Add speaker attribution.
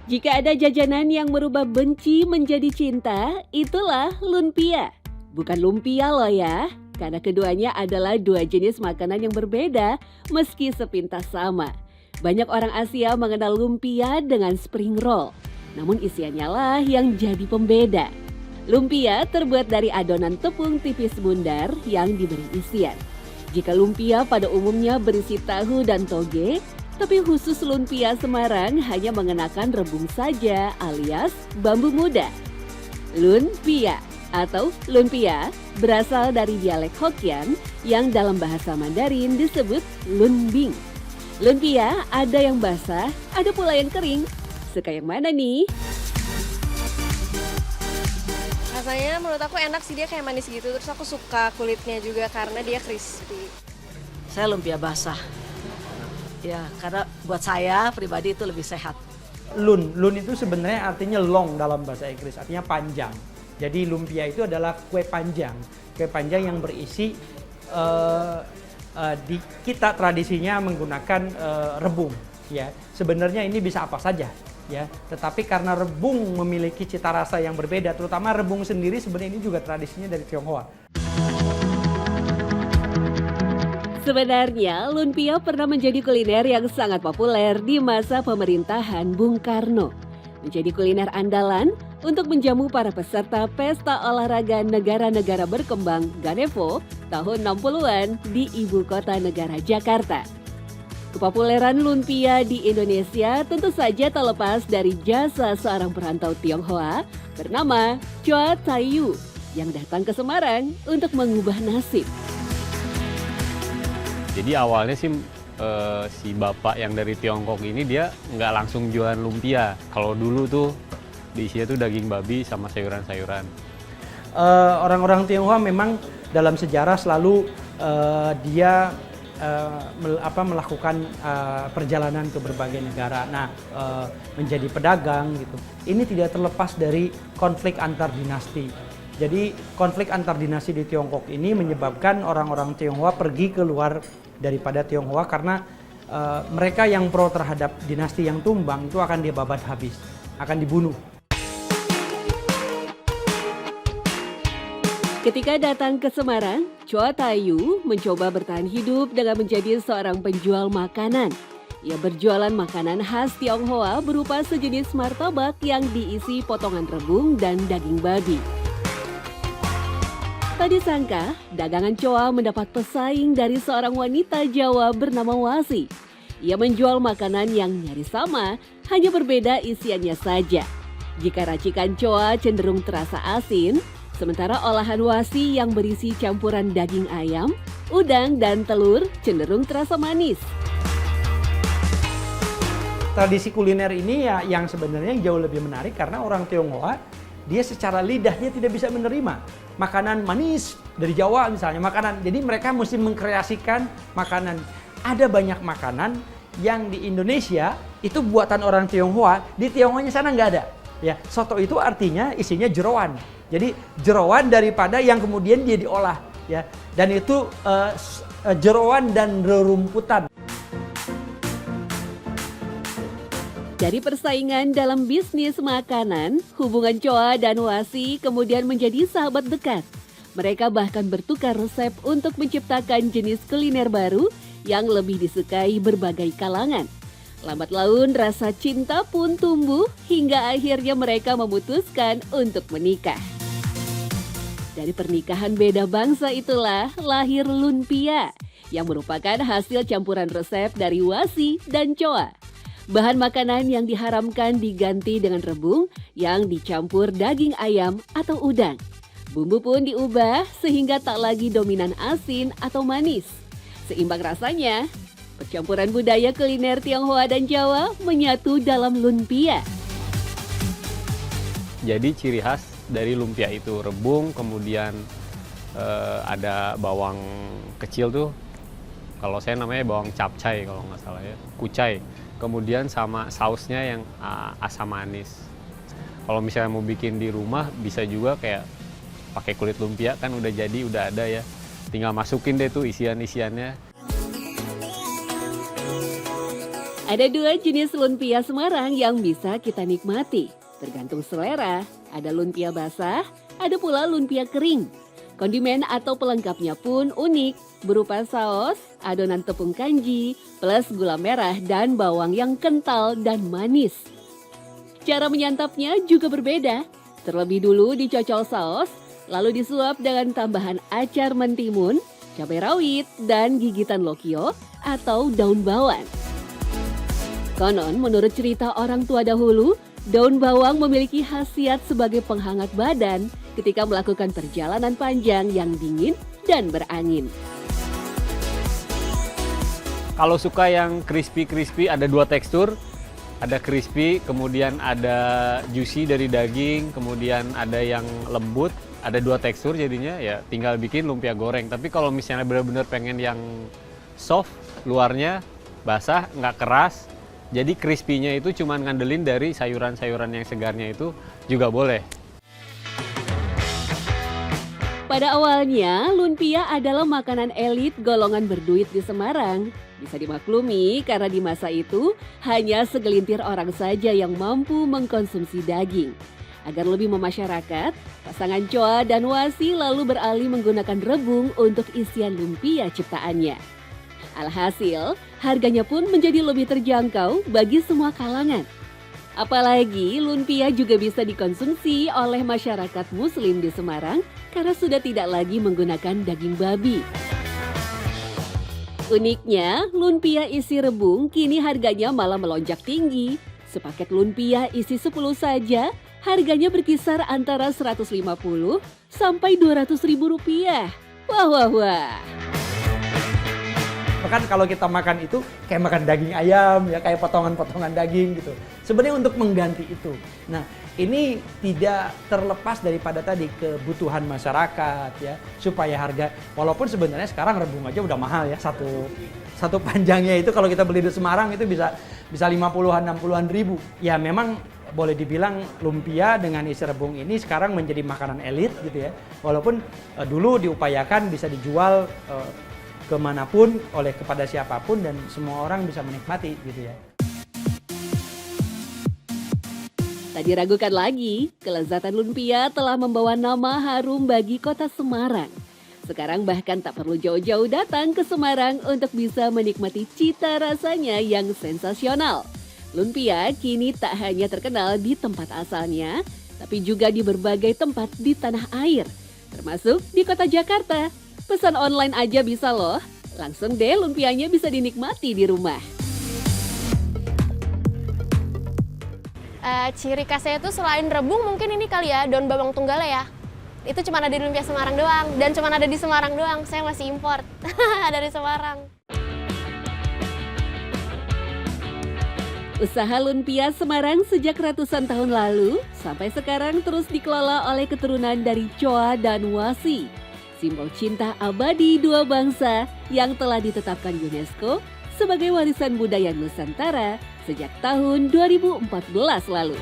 Speaker 1: Jika ada jajanan yang merubah benci menjadi cinta, itulah lumpia. Bukan lumpia loh ya, karena keduanya adalah dua jenis makanan yang berbeda meski sepintas sama. Banyak orang Asia mengenal lumpia dengan spring roll, namun isiannya lah yang jadi pembeda. Lumpia terbuat dari adonan tepung tipis bundar yang diberi isian. Jika lumpia pada umumnya berisi tahu dan toge, tapi khusus lumpia Semarang hanya mengenakan rebung saja alias bambu muda. Lumpia atau lumpia berasal dari dialek Hokkien yang dalam bahasa Mandarin disebut lunbing. Lumpia ada yang basah, ada pula yang kering. Suka yang mana nih?
Speaker 2: Rasanya menurut aku enak sih, dia kayak manis gitu. Terus aku suka kulitnya juga karena dia crispy.
Speaker 3: Saya lumpia basah. Ya, karena buat saya pribadi itu lebih sehat.
Speaker 4: Lun itu sebenarnya artinya long dalam bahasa Inggris, artinya panjang. Jadi lumpia itu adalah kue panjang yang berisi di kita tradisinya menggunakan rebung. Ya, sebenarnya ini bisa apa saja. Ya, tetapi karena rebung memiliki cita rasa yang berbeda, terutama rebung sendiri sebenarnya ini juga tradisinya dari Tionghoa.
Speaker 1: Sebenarnya, lumpia pernah menjadi kuliner yang sangat populer di masa pemerintahan Bung Karno. Menjadi kuliner andalan untuk menjamu para peserta pesta olahraga negara-negara berkembang Ganevo tahun 60-an di ibu kota negara Jakarta. Kepopuleran lumpia di Indonesia tentu saja tak lepas dari jasa seorang perantau Tionghoa bernama Choa Tayu yang datang ke Semarang untuk mengubah nasib.
Speaker 5: Jadi awalnya sih si bapak yang dari Tiongkok ini dia nggak langsung jualan lumpia. Kalau dulu tuh diisinya tuh daging babi sama sayuran-sayuran.
Speaker 4: Orang-orang Tionghoa memang dalam sejarah selalu dia melakukan perjalanan ke berbagai negara. Nah, menjadi pedagang gitu. Ini tidak terlepas dari konflik antar dinasti. Jadi konflik antar dinasti di Tiongkok ini menyebabkan orang-orang Tionghoa pergi keluar daripada Tionghoa karena mereka yang pro terhadap dinasti yang tumbang itu akan dibabat habis, akan dibunuh.
Speaker 1: Ketika datang ke Semarang, Choa Tayu mencoba bertahan hidup dengan menjadi seorang penjual makanan. Ia berjualan makanan khas Tionghoa berupa sejenis martabak yang diisi potongan rebung dan daging babi. Tak disangka, dagangan Choa mendapat pesaing dari seorang wanita Jawa bernama Wasi. Ia menjual makanan yang nyaris sama, hanya berbeda isiannya saja. Jika racikan Choa cenderung terasa asin, sementara olahan Wasi yang berisi campuran daging ayam, udang, dan telur cenderung terasa manis.
Speaker 4: Tradisi kuliner ini ya yang sebenarnya jauh lebih menarik karena orang Tionghoa dia secara lidahnya tidak bisa menerima makanan manis dari Jawa misalnya jadi mereka mesti mengkreasikan makanan. Ada banyak makanan yang di Indonesia itu buatan orang Tionghoa, di Tionghoanya sana nggak ada. Ya, soto itu artinya isinya jeroan. Jadi jeroan daripada yang kemudian dia diolah, ya. Dan itu jeroan dan rerumputan.
Speaker 1: Dari persaingan dalam bisnis makanan, hubungan Choa dan Wasi kemudian menjadi sahabat dekat. Mereka bahkan bertukar resep untuk menciptakan jenis kuliner baru yang lebih disukai berbagai kalangan. Lambat laun rasa cinta pun tumbuh hingga akhirnya mereka memutuskan untuk menikah. Dari pernikahan beda bangsa itulah lahir lumpia yang merupakan hasil campuran resep dari Wasi dan Choa. Bahan makanan yang diharamkan diganti dengan rebung yang dicampur daging ayam atau udang. Bumbu pun diubah sehingga tak lagi dominan asin atau manis. Seimbang rasanya, percampuran budaya kuliner Tionghoa dan Jawa menyatu dalam lumpia.
Speaker 5: Jadi ciri khas dari lumpia itu rebung, kemudian ada bawang kecil tuh, kalau saya namanya bawang capcay kalau nggak salah ya, kucai. Kemudian sama sausnya yang asam manis. Kalau misalnya mau bikin di rumah bisa juga kayak pakai kulit lumpia kan udah jadi, udah ada ya. Tinggal masukin deh tuh isian-isiannya.
Speaker 1: Ada 2 jenis lumpia Semarang yang bisa kita nikmati. Tergantung selera, ada lumpia basah, ada pula lumpia kering. Kondimen atau pelengkapnya pun unik, berupa saus, adonan tepung kanji, plus gula merah dan bawang yang kental dan manis. Cara menyantapnya juga berbeda. Terlebih dulu dicocol saus, lalu disuap dengan tambahan acar mentimun, cabai rawit, dan gigitan lokio atau daun bawang. Konon menurut cerita orang tua dahulu, daun bawang memiliki khasiat sebagai penghangat badan ketika melakukan perjalanan panjang yang dingin dan berangin.
Speaker 5: Kalau suka yang crispy ada 2 tekstur, ada crispy, kemudian ada juicy dari daging, kemudian ada yang lembut, ada 2 tekstur jadinya ya tinggal bikin lumpia goreng. Tapi kalau misalnya benar-benar pengen yang soft, luarnya basah, nggak keras, jadi crispy-nya itu cuma ngandelin dari sayuran-sayuran yang segarnya itu juga boleh.
Speaker 1: Pada awalnya, lumpia adalah makanan elit golongan berduit di Semarang. Bisa dimaklumi karena di masa itu hanya segelintir orang saja yang mampu mengkonsumsi daging. Agar lebih memasyarakat, pasangan Choa dan Wasi lalu beralih menggunakan rebung untuk isian lumpia ciptaannya. Alhasil, harganya pun menjadi lebih terjangkau bagi semua kalangan. Apalagi lumpia juga bisa dikonsumsi oleh masyarakat muslim di Semarang karena sudah tidak lagi menggunakan daging babi. Uniknya, lumpia isi rebung kini harganya malah melonjak tinggi. Sepaket lumpia isi 10 saja, harganya berkisar antara 150 sampai 200 ribu rupiah. Wah, wah, wah.
Speaker 4: Bahkan kalau kita makan itu kayak makan daging ayam ya, kayak potongan-potongan daging gitu. Sebenarnya untuk mengganti itu. Nah, ini tidak terlepas daripada tadi kebutuhan masyarakat ya, supaya harga, walaupun sebenarnya sekarang rebung aja udah mahal ya, satu panjangnya itu kalau kita beli di Semarang itu bisa 50-an 60-an ribu. Ya memang boleh dibilang lumpia dengan isi rebung ini sekarang menjadi makanan elit gitu ya. Walaupun dulu diupayakan bisa dijual kemanapun kepada siapapun dan semua orang bisa menikmati gitu ya.
Speaker 1: Tak diragukan lagi, kelezatan lumpia telah membawa nama harum bagi kota Semarang. Sekarang bahkan tak perlu jauh-jauh datang ke Semarang untuk bisa menikmati cita rasanya yang sensasional. Lumpia kini tak hanya terkenal di tempat asalnya, tapi juga di berbagai tempat di tanah air, termasuk di kota Jakarta. Pesan online aja bisa loh, langsung deh lumpianya bisa dinikmati di rumah.
Speaker 2: Ciri khasnya itu selain rebung mungkin ini kali ya, daun bawang tunggala ya. Itu cuma ada di lumpia Semarang doang, dan cuma ada di Semarang doang, saya masih import dari Semarang.
Speaker 1: Usaha lumpia Semarang sejak ratusan tahun lalu sampai sekarang terus dikelola oleh keturunan dari Choa dan Wasi. Simbol cinta abadi dua bangsa yang telah ditetapkan UNESCO sebagai warisan budaya Nusantara sejak tahun 2014 lalu.